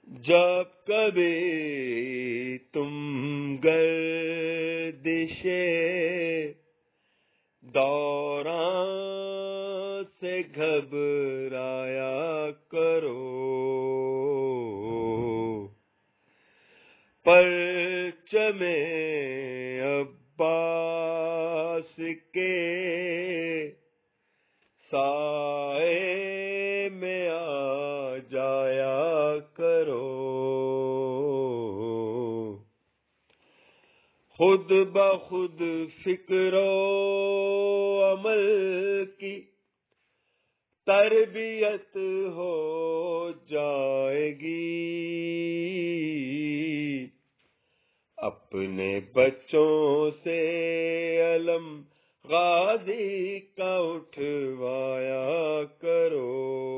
جب کبھی تم گردش دوران سے گھبرایا کرو، پرچم عباس کے سائے میں آ جایا کرو، خود بخود فکر و عمل کی تربیت ہو جائے گی، اپنے بچوں سے علم غازی کا اٹھوایا کرو۔